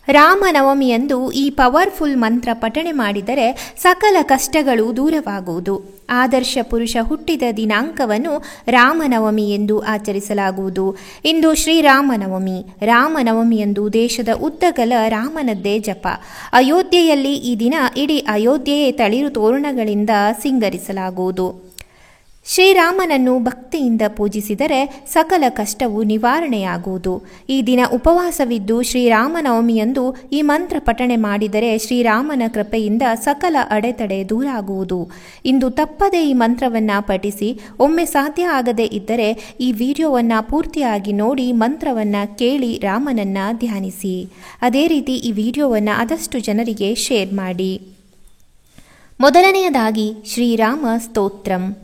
ರಾಮನವಮಿಯಂದು ಈ ಪವರ್ಫುಲ್ ಮಂತ್ರ ಪಠಣೆ ಮಾಡಿದರೆ ಸಕಲ ಕಷ್ಟಗಳು ದೂರವಾಗುವುದು. ಆದರ್ಶ ಪುರುಷ ಹುಟ್ಟಿದ ದಿನಾಂಕವನ್ನು ರಾಮನವಮಿ ಎಂದು ಆಚರಿಸಲಾಗುವುದು. ಇಂದು ಶ್ರೀರಾಮನವಮಿ. ರಾಮನವಮಿಯಂದು ದೇಶದ ಉದ್ದಗಲ ರಾಮನದ್ದೇ ಜಪ. ಅಯೋಧ್ಯೆಯಲ್ಲಿ ಈ ದಿನ ಇಡೀ ಅಯೋಧ್ಯೆಯೇ ತಳಿರು ತೋರಣಗಳಿಂದ ಸಿಂಗರಿಸಲಾಗುವುದು. ಶ್ರೀರಾಮನನ್ನು ಭಕ್ತಿಯಿಂದ ಪೂಜಿಸಿದರೆ ಸಕಲ ಕಷ್ಟವು ನಿವಾರಣೆಯಾಗುವುದು. ಈ ದಿನ ಉಪವಾಸವಿದ್ದು ಶ್ರೀರಾಮನವಮಿಯಂದು ಈ ಮಂತ್ರ ಪಠಣೆ ಮಾಡಿದರೆ ಶ್ರೀರಾಮನ ಕೃಪೆಯಿಂದ ಸಕಲ ಅಡೆತಡೆ ದೂರಾಗುವುದು. ಇಂದು ತಪ್ಪದೇ ಈ ಮಂತ್ರವನ್ನು ಪಠಿಸಿ. ಒಮ್ಮೆ ಸಾಧ್ಯ ಆಗದೇ ಇದ್ದರೆ ಈ ವಿಡಿಯೋವನ್ನು ಪೂರ್ತಿಯಾಗಿ ನೋಡಿ ಮಂತ್ರವನ್ನು ಕೇಳಿ ರಾಮನನ್ನು ಧ್ಯಾನಿಸಿ. ಅದೇ ರೀತಿ ಈ ವಿಡಿಯೋವನ್ನು ಆದಷ್ಟು ಜನರಿಗೆ ಶೇರ್ ಮಾಡಿ. ಮೊದಲನೆಯದಾಗಿ ಶ್ರೀರಾಮ ಸ್ತೋತ್ರಂ.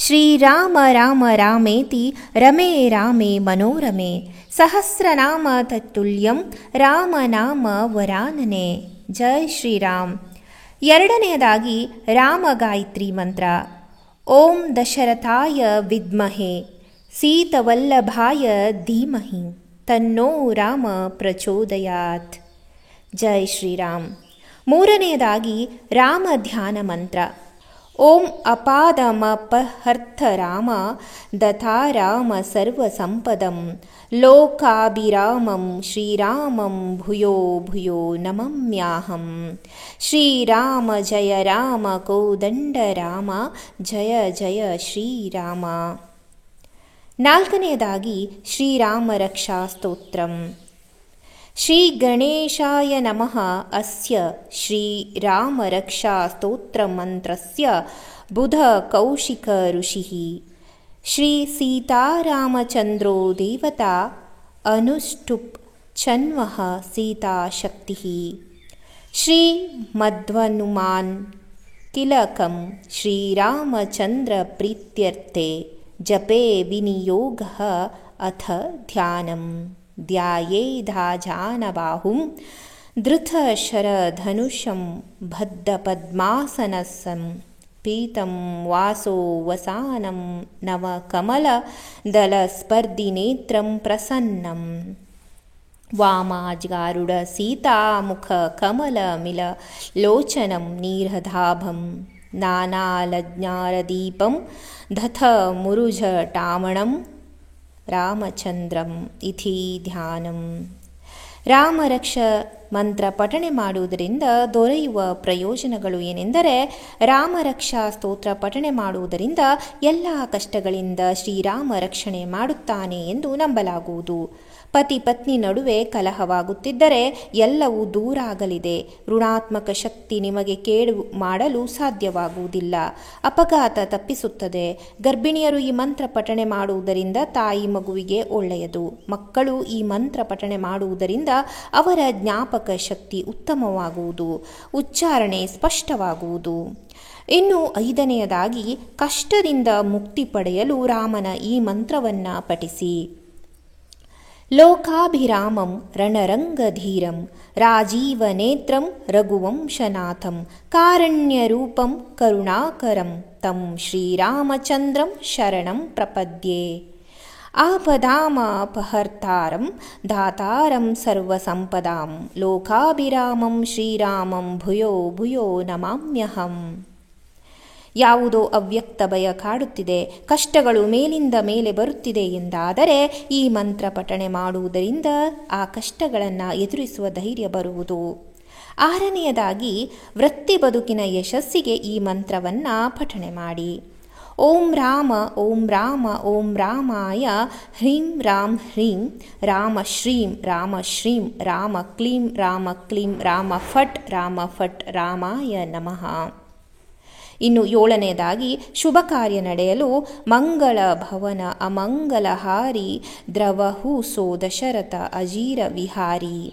ಶ್ರೀರಾಮ ರಾಮ ರಾಮೇತಿ ರಮೇ ರಾಮೇ ಮನೋರಮೆ ಸಹಸ್ರನಾಮ ತತ್ತುಲ್ಯಂ ರಾಮನಾಮ ವರಾನನೆ. ಜೈ ಶ್ರೀರಾಮ್. ಎರಡನೆಯದಾಗಿ ರಾಮ ಗಾಯತ್ರಿ ಮಂತ್ರ. ಓಂ ದಶರಥಾಯ ವಿದ್ಮಹೆ ಸೀತವಲ್ಲಭಾಯ ಧೀಮಹಿ ತನ್ನೋ ರಾಮ ಪ್ರಚೋದಯಾತ್. ಜೈ ಶ್ರೀರಾಮ್. ಮೂರನೆಯದಾಗಿ ರಾಮ ಧ್ಯಾನ ಮಂತ್ರ. ಓಂ ಅಪಾದಮಪಹರ್ಥ ರಾಮ ದಥಾರಾಮ ಸರ್ವಸಂಪದಂ ಲೋಕಾಭಿರಾಮಂ ಶ್ರೀರಾಮಂ ಭೂಯೋ ಭೂಯೋ ನಮಮ್ಯಾಹಂ. ಶ್ರೀರಾಮ ಜಯ ರಾಮ ಕೋದಂಡ ರಾಮ ಜಯ ಜಯ ಶ್ರೀರಾಮ. ನಾಲ್ಕನೆಯದಾಗಿ ಶ್ರೀರಾಮ ರಕ್ಷಾ ಸ್ತೋತ್ರಂ. ಶ್ರೀ ಗಣೇಶಾಯ ನಮಃ. ಅಸ್ಯ ಶ್ರೀರಾಮ ರಕ್ಷಾ ಸ್ತೋತ್ರ ಮಂತ್ರಸ್ಯ ಬುಧ ಕೌಶಿಕ ಋಷಿಃ ಶ್ರೀ ಸೀತಾರಾಮಚಂದ್ರೋ ದೇವತಾ ಅನುಷ್ಠುಪ್ ಚನ್ವಃ ಸೀತಾಶಕ್ತಿಃ ಶ್ರೀ ಮಧ್ವನುಮಾನ್ ಕಿಲಕಂ ಶ್ರೀರಾಮಚಂದ್ರ ಪ್ರೀತ್ಯರ್ಥೆ ಜಪೇ ವಿನಿಯೋಗಃ ಅಥ ಧ್ಯಾನಂ. ಧ್ಯಾಯೇಧಾಜಾನಬಾಹುಂ ಧೃತಶರಧನುಷಂ ಬದ್ಧಪದ್ಮಾಸನಸ್ಸಂ ಪೀತಂ ವಾಸೋ ವಸಾನಂ ನವಕಮಲದಲಸ್ಪರ್ಧಿನೇತ್ರಂ ಪ್ರಸನ್ನಂ ವಾಮಾಜ್ಗಾರುಡ ಸೀತಾಮುಖಕಮಲಮಿಲಲೋಚನಂ ನೀರಧಾಭಂ ನಾನಾಲಜ್ಞಾರದೀಪಂ ದಥ ಮುರುಜಟಾಮಣಂ ರಾಮಚಂದ್ರಂ ಇತಿ ಧ್ಯಾನಂ. ರಾಮರಕ್ಷ ಮಂತ್ರ ಪಠಣೆ ಮಾಡುವುದರಿಂದ ದೊರೆಯುವ ಪ್ರಯೋಜನಗಳು ಏನೆಂದರೆ, ರಾಮರಕ್ಷಾ ಸ್ತೋತ್ರ ಪಠಣೆ ಮಾಡುವುದರಿಂದ ಎಲ್ಲ ಕಷ್ಟಗಳಿಂದ ಶ್ರೀರಾಮ ರಕ್ಷಣೆ ಮಾಡುತ್ತಾನೆ ಎಂದು ನಂಬಲಾಗುವುದು. ಪತಿ ಪತ್ನಿ ನಡುವೆ ಕಲಹವಾಗುತ್ತಿದ್ದರೆ ಎಲ್ಲವೂ ದೂರಾಗಲಿದೆ. ಋಣಾತ್ಮಕ ಶಕ್ತಿ ನಿಮಗೆ ಕೇಡು ಮಾಡಲು ಸಾಧ್ಯವಾಗುವುದಿಲ್ಲ. ಅಪಘಾತ ತಪ್ಪಿಸುತ್ತದೆ. ಗರ್ಭಿಣಿಯರು ಈ ಮಂತ್ರ ಪಠಣೆ ಮಾಡುವುದರಿಂದ ತಾಯಿ ಮಗುವಿಗೆ ಒಳ್ಳೆಯದು. ಮಕ್ಕಳು ಈ ಮಂತ್ರ ಪಠಣೆ ಮಾಡುವುದರಿಂದ ಅವರ ಜ್ಞಾಪಕ ಶಕ್ತಿ ಉತ್ತಮವಾಗುವುದು, ಉಚ್ಚಾರಣೆ ಸ್ಪಷ್ಟವಾಗುವುದು. ಇನ್ನು ಐದನೆಯದಾಗಿ ಕಷ್ಟದಿಂದ ಮುಕ್ತಿ ಪಡೆಯಲು ರಾಮನ ಈ ಮಂತ್ರವನ್ನು ಪಠಿಸಿ. ಲೋಕಾಭಿರಾಮಂ ರಣರಂಗಧೀರಂ ರಾಜೀವನೇತ್ರಂ ರಘುವಂಶನಾಥಂ ಕಾರಣ್ಯರೂಪಂ ಕರುಣಾಕರಂ ತಂ ಶ್ರೀರಾಮಚಂದ್ರಂ ಶರಣಂ ಪ್ರಪದ್ಯೆ. ಆಪದಾಮಪಹರ್ತಾರಂ ದಾತಾರಂ ಸರ್ವಸಂಪದಾಂ ಲೋಕಾಭಿರಾಮಂ ಶ್ರೀರಾಮಂ ಭೂಯೋ ಭೂಯೋ ನಮಾಮ್ಯಹಂ. ಯಾವುದೋ ಅವ್ಯಕ್ತ ಭಯ ಕಾಡುತ್ತಿದೆ, ಕಷ್ಟಗಳು ಮೇಲಿಂದ ಮೇಲೆ ಬರುತ್ತಿದೆ ಎಂದಾದರೆ ಈ ಮಂತ್ರ ಪಠಣೆ ಮಾಡುವುದರಿಂದ ಆ ಕಷ್ಟಗಳನ್ನು ಎದುರಿಸುವ ಧೈರ್ಯ ಬರುವುದು. ಆರನೆಯದಾಗಿ ವೃತ್ತಿ ಬದುಕಿನ ಯಶಸ್ಸಿಗೆ ಈ ಮಂತ್ರವನ್ನು ಪಠಣೆ ಮಾಡಿ. ಓಂ ರಾಮ ಓಂ ರಾಮ ಓಂ ರಾಮಾಯ ಹ್ರೀಂ ರಾಂ ಹ್ರೀಂ ರಾಮ ಶ್ರೀಂ ರಾಮ ಕ್ಲೀಂ ರಾಮ ಫಟ್ ರಾಮಾಯ ನಮಃ. ಇನ್ನು ಏಳನೆಯದಾಗಿ ಶುಭ ಕಾರ್ಯ ನಡೆಯಲು ಮಂಗಳ ಭವನ ಅಮಂಗಲಹಾರಿ ದ್ರವಹೂಸೋ ದಶರಥ ಅಜೀರ ವಿಹಾರಿ.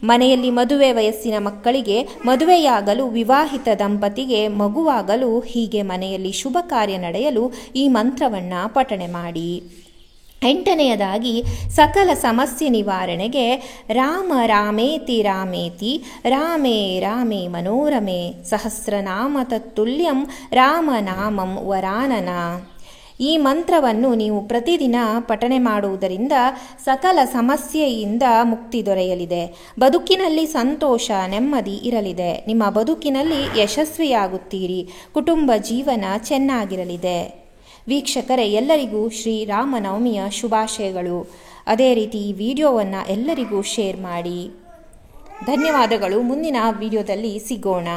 ಮನೆಯಲ್ಲಿ ಮದುವೆ ವಯಸ್ಸಿನ ಮಕ್ಕಳಿಗೆ ಮದುವೆಯಾಗಲು, ವಿವಾಹಿತ ದಂಪತಿಗೆ ಮಗುವಾಗಲು, ಹೀಗೆ ಮನೆಯಲ್ಲಿ ಶುಭ ಕಾರ್ಯ ನಡೆಯಲು ಈ ಮಂತ್ರವನ್ನು ಪಠಣೆ ಮಾಡಿ. ಎಂಟನೆಯದಾಗಿ ಸಕಲ ಸಮಸ್ಯೆ ನಿವಾರಣೆಗೆ ರಾಮ ರಾಮೇತಿ ರಾಮೇತಿ ರಾಮೇ ರಾಮೇ ಮನೋರಮೆ ಸಹಸ್ರನಾಮ ತತ್ತುಲ್ಯಂ ರಾಮನಾಮಂ ವರಾನನ. ಈ ಮಂತ್ರವನ್ನು ನೀವು ಪ್ರತಿದಿನ ಪಠನೆ ಮಾಡುವುದರಿಂದ ಸಕಲ ಸಮಸ್ಯೆಯಿಂದ ಮುಕ್ತಿ ದೊರೆಯಲಿದೆ. ಬದುಕಿನಲ್ಲಿ ಸಂತೋಷ, ನೆಮ್ಮದಿ ಇರಲಿದೆ. ನಿಮ್ಮ ಬದುಕಿನಲ್ಲಿ ಯಶಸ್ವಿಯಾಗುತ್ತೀರಿ. ಕುಟುಂಬ ಜೀವನ ಚೆನ್ನಾಗಿರಲಿದೆ. ವೀಕ್ಷಕರೇ, ಎಲ್ಲರಿಗೂ ಶ್ರೀರಾಮನವಮಿಯ ಶುಭಾಶಯಗಳು. ಅದೇ ರೀತಿ ಈ ವಿಡಿಯೋವನ್ನು ಎಲ್ಲರಿಗೂ ಶೇರ್ ಮಾಡಿ. ಧನ್ಯವಾದಗಳು. ಮುಂದಿನ ವಿಡಿಯೋದಲ್ಲಿ ಸಿಗೋಣ.